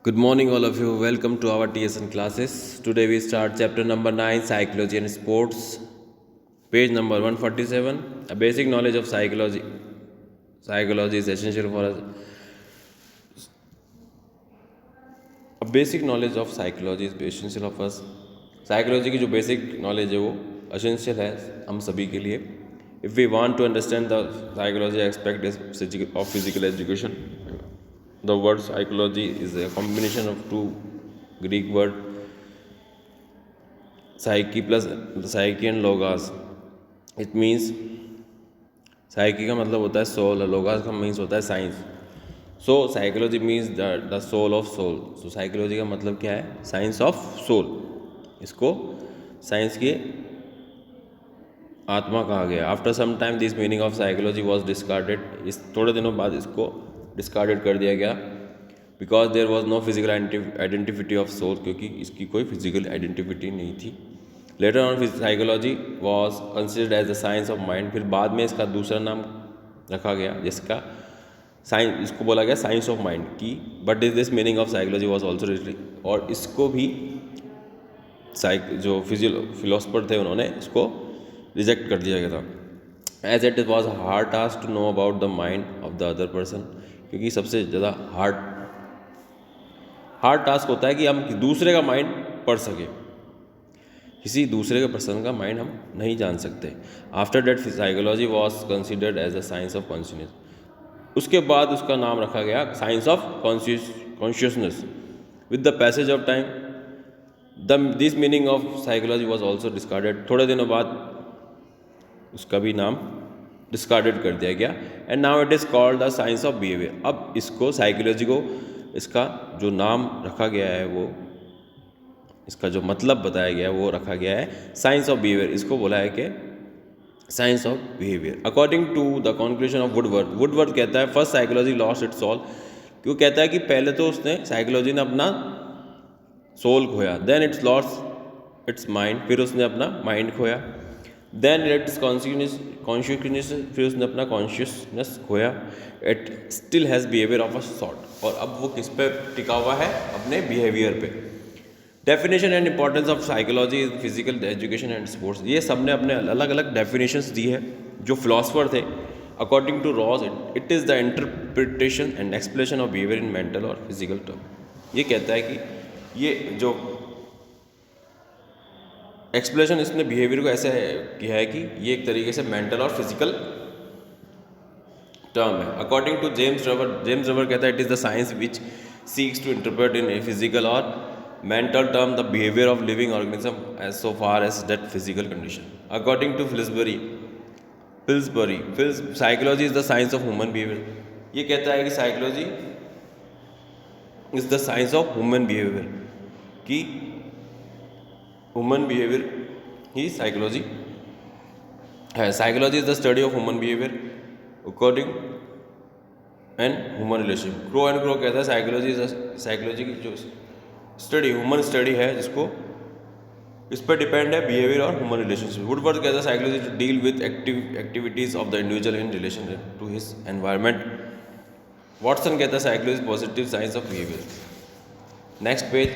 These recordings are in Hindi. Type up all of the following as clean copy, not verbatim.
Good morning, all of you. Welcome to our TSN classes. Today we start chapter number 9, Psychology and Sports, page number 147. A basic knowledge of psychology. Psychology is essential for us. A basic knowledge of psychology is essential of us. Psychology की जो basic knowledge है वो essential है हम सभी के लिए. If we want to understand the psychology aspect of physical education, the word psychology is a combination of two Greek word psyche plus psyche and logos. It means psyche का मतलब होता है soul और logos का means होता है science. So psychology means the soul of soul. So psychology का मतलब क्या है? Science of soul. इसको साइंस की आत्मा कहा गया. After some time this meaning of psychology was discarded. इस थोड़े दिनों बाद इसको डिस्कार्डेड कर दिया गया because there was no physical identity of soul, क्योंकि इसकी कोई फिजिकल आइडेंटिफिटी नहीं थी. Later on psychology was considered as the science of mind. फिर बाद में इसका दूसरा नाम रखा गया जिसका साइंस, इसको बोला गया साइंस ऑफ माइंड की. But is this meaning of psychology was also, और इसको भी जो फिलोसफर थे उन्होंने इसको रिजेक्ट कर दिया गया था. As it was hard task to know about the mind of the other person, क्योंकि सबसे ज़्यादा हार्ड टास्क होता है कि हम दूसरे का माइंड पढ़ सकें. किसी दूसरे के पर्सन का माइंड हम नहीं जान सकते. After that psychology was considered as the science of consciousness. उसके बाद उसका नाम रखा गया science of consciousness. With the passage of time this meaning of psychology was also discarded. थोड़े दिनों बाद उसका भी नाम डिस्कार्डेड कर दिया गया. And now it is called the science of behaviour. अब इसको साइकोलॉजी को इसका जो नाम रखा गया है वो, इसका जो मतलब बताया गया है वो रखा गया है साइंस ऑफ बिहेवियर. इसको बोला है कि science of behaviour. According to the conclusion of Woodworth कहता है first psychology lost its soul. क्यों कहता है कि पहले तो उसने साइकोलॉजी ने अपना सोल खोया, then it's lost its mind, फिर उसने अपना माइंड खोया, देन इट्स कॉन्शियसनेस, फिर उसने अपना कॉन्शियसनेस खोया. It still has behaviour of a sort. और अब वो किस पे टिका हुआ है? अपने बिहेवियर पे. Definition and importance of psychology is physical education and sports. ये सब ने अपने अलग अलग डेफिनेशंस दी है जो फिलोसफर थे. According to Ross it is the interpretation and explanation of behaviour in mental और फिजिकल टर्म. ये कहता है कि ये जो एक्सप्लेनेशन इसने बिहेवियर को ऐसे किया है कि ये एक तरीके से मेंटल और फिजिकल टर्म है. अकॉर्डिंग टू जेम्स रबर कहता है it is the science which seeks to interpret in physical और mental term the behavior of living organism as so far as that physical condition. According to Pillsbury, psychology is the science of human behavior. ये कहता है कि psychology is the science of human behaviour, कि ह्यूमन बिहेवियर ही साइकोलॉजी है. Psychology is the study of human behaviour according and human relationship. Crow and crow कहता है साइकोलॉजी की जो स्टडी ह्यूमन स्टडी है जिसको इस पर डिपेंड है बिहेवियर और ह्यूमन रिलेशनशिप. वुडवर्थ कहता है psychology to deal with activities of the individual in relation to his environment. Watson कहता है psychology positive science of behaviour. Next page.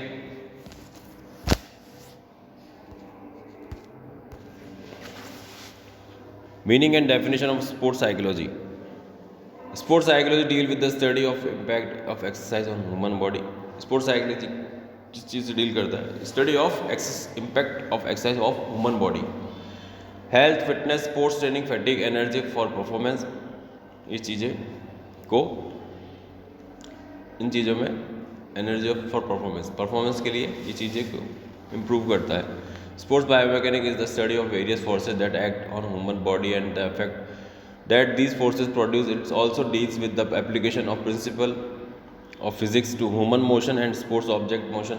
Meaning and definition of sports psychology. Sports psychology deal with the study of impact of exercise on human body. Sports psychology किस चीज़ से डील करता है? Study of impact of exercise of human body. Health, fitness, sports training, fatigue, energy for performance. ये चीज़ें को इन चीज़ों में एनर्जी फॉर परफॉर्मेंस के लिए ये चीज़ें को इम्प्रूव करता है. Sports biomechanic is the study of various forces that act on human body and the effect that these forces produce. It's also deals with the application of principle of physics to human motion and sports object motion.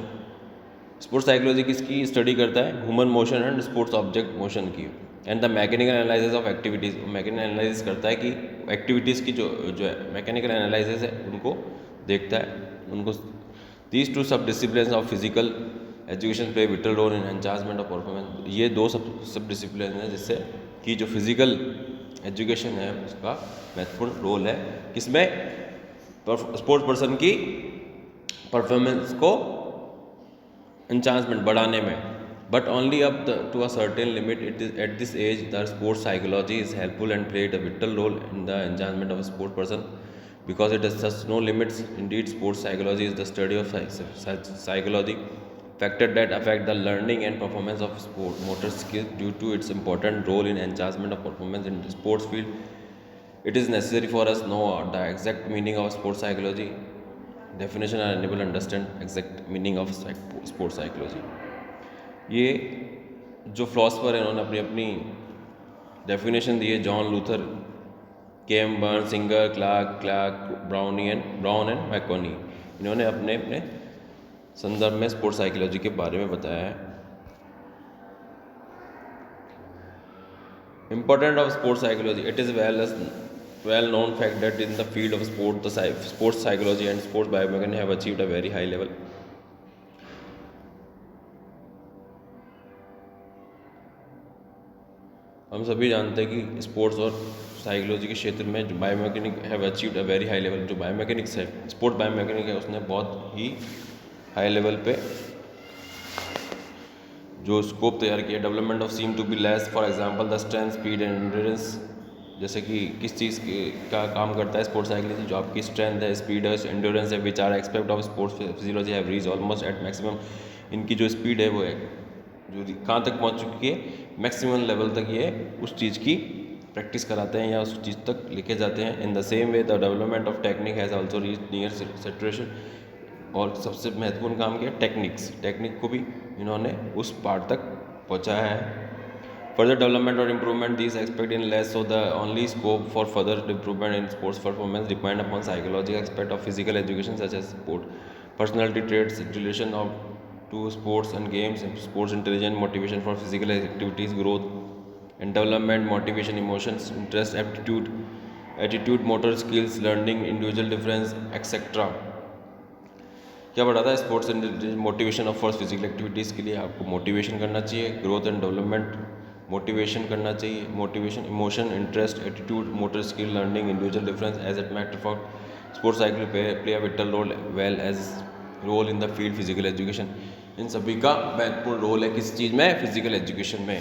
Sports psychology किसकी स्टडी करता है? Human motion and sports object motion की. And the mechanical analysis of activities. Mechanical analysis करता है कि एक्टिविटीज़ की जो है मैकेनिकल एनालिसिस है उनको देखता है. उनको these two sub discipline of physical education play vital role in enhancement of performance. ये दो सब डिसिप्लिन है जिससे कि जो फिजिकल एजुकेशन है उसका महत्वपूर्ण रोल है किसमें? स्पोर्ट्स पर्सन की परफॉर्मेंस को enhancement बढ़ाने में, but only up to a certain limit. It is at this age the sports psychology is helpful and played a vital role in the enhancement of a sport person because it has such no limits. Indeed, sports psychology is the study of psychology factors that affect the learning and performance of sport motor skills. Due to its important role in enhancement of performance in the sports field, it is necessary for us know the exact meaning of sports psychology definition and enable understand exact meaning of sports psychology. ये जो फिलोसफर है उन्होंने अपनी अपनी डेफिनेशन दी है, जॉन लूथर, केम बर्न, सिंगर, क्लार्क, ब्राउन एंड मैकोनी, इन्होंने अपने अपने संदर्भ में स्पोर्ट्स साइकोलॉजी के बारे में बताया है. Importance of sports psychology. It is well known fact that in the field of sport, the sports psychology and sports biomechanics have achieved a very high level. हम सभी जानते हैं कि स्पोर्ट्स और साइकोलॉजी के क्षेत्र में जो biomechanic have achieved a very high level. जो बायोमैकेनिक्स है, स्पोर्ट बायोमैकेनिक है, उसने बहुत ही हाई लेवल पे जो स्कोप तैयार किया. Development of seem to be less, for example the strength, speed and endurance. जैसे कि किस चीज़ का काम करता है स्पोर्ट्स साइकोलॉजी, जो आपकी स्ट्रेंथ है, स्पीड है, एंड्योरेंस है, which are aspect of sports physiology have reach almost at maximum. इनकी जो स्पीड है वो है जो कहाँ तक पहुँच चुकी है, मैक्सिमम लेवल तक ये उस चीज़ की प्रैक्टिस कराते हैं या उस चीज़ तक लेके जाते हैं. In the same way the development of technique has also reach near saturation. और सबसे महत्वपूर्ण काम किया टेक्निक को भी इन्होंने उस पार्ट तक पहुँचाया है. फर्दर डेवलपमेंट और improvement this aspect in less, so the only scope for further improvement in sports performance depend upon psychological aspect of physical education such as sport personality traits, relation of to sports and games, sports intelligence, motivation for physical activities, growth and development, motivation, emotions, interest, attitude, motor skills, learning, individual difference etcetera. क्या बढ़ाता है sports motivation of for physical activities के लिए आपको मोटिवेशन करना चाहिए, ग्रोथ एंड डेवलपमेंट मोटिवेशन करना चाहिए, motivation, emotion, interest, attitude, motor skill, learning, individual difference. As it matter for sports cycle play a vital role well as role in the field physical education. इन सभी का महत्वपूर्ण रोल है किस चीज़ में, फिजिकल एजुकेशन में.